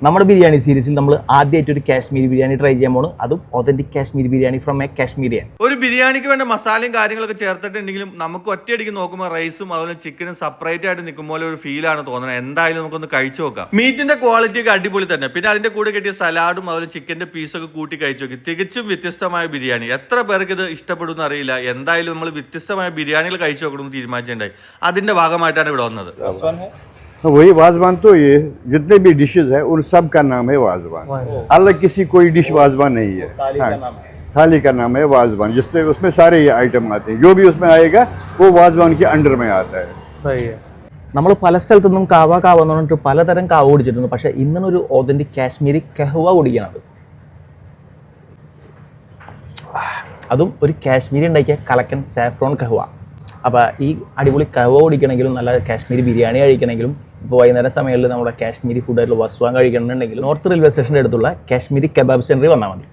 നമ്മുടെ ബിരിയാണി സീരീസിൽ നമ്മൾ ആദ്യമായിട്ട് ഒരു കാശ്മീരി ബിരിയാണി ട്രൈ ചെയ്യാൻ പോണ്. അതും authentic Kashmiri biryani from a Kashmirian. ഒരു ബിരിയാണിക്ക് വേണ്ട മസാലയും കാര്യങ്ങളൊക്കെ ചേർത്തിട്ടുണ്ടെങ്കിലും നമുക്ക് ഒറ്റയടിക്ക് നോക്കുമ്പോൾ റൈസും അതുപോലെ ചിക്കനും സെപ്പറേറ്റ് ആയിട്ട് നിൽക്കുമ്പോൾ ഒരു ഫീലാണ് തോന്നുന്നത്. എന്തായാലും നമുക്കൊന്ന് കഴിച്ചു നോക്കാം. മീറ്റിന്റെ ക്വാളിറ്റി ഒക്കെ അടിപൊളി തന്നെ. പിന്നെ അതിന്റെ കൂടെ കിട്ടിയ സലാഡും അതുപോലെ ചിക്കന്റെ പീസൊക്കെ കൂട്ടി കഴിച്ചു നോക്കി. തികച്ചും വ്യത്യസ്തമായ ബിരിയാണി. എത്ര പേർക്ക് ഇത് ഇഷ്ടപ്പെടുമെന്ന് അറിയില്ല. എന്തായാലും നമ്മൾ വ്യത്യസ്തമായ ബിരിയാണികൾ കഴിച്ചു നോക്കണമെന്ന് തീരുമാനിച്ചിട്ടുണ്ടായി. അതിന്റെ ഭാഗമായിട്ടാണ് ഇവിടെ വന്നത്. वही वाजवान तो ये जितने भी डिशेज है उन सब का नाम है वाजवान. अलग किसी कोई डिश वाजवान नहीं है. थाली का नाम है वाजवान, जिसमें उसमें सारे ये आइटम आते हैं. जो भी उसमें आएगा वो वाजवान के अंडर में आता है. सही है. നമ്മൾ പല സ്ഥലത്തുനിന്നും കാവ എന്ന് പറഞ്ഞിട്ട് പലതരം കാവ കുടിച്ചിട്ടുണ്ട്. പക്ഷേ ഇന്നൊരു ഒതന്റിക് കാശ്മീരി കഹ്വ കുടിക്കണത്. അതും ഒരു കാശ്മീരി ഉണ്ടാക്കിയ കലക്കൻ സാഫ്രോൺ കഹ്വ. അപ്പോൾ ഈ അടിപൊളി കഹ്വ കുടിക്കണമെങ്കിലും നല്ല കാശ്മീരി ബിരിയാണി കഴിക്കണമെങ്കിലും ഇപ്പോൾ വൈകുന്നേരം സമയങ്ങളിൽ നമ്മുടെ കാശ്മീരി ഫുഡായിട്ടുള്ള വസ്വാൻ കഴിക്കണമെന്നുണ്ടെങ്കിൽ നോർത്ത് റെയിൽവേ സ്റ്റേഷൻ്റെ അടുത്തുള്ള കാശ്മീരി കബാബ് സെൻറ്ററിൽ വന്നാൽ മതി.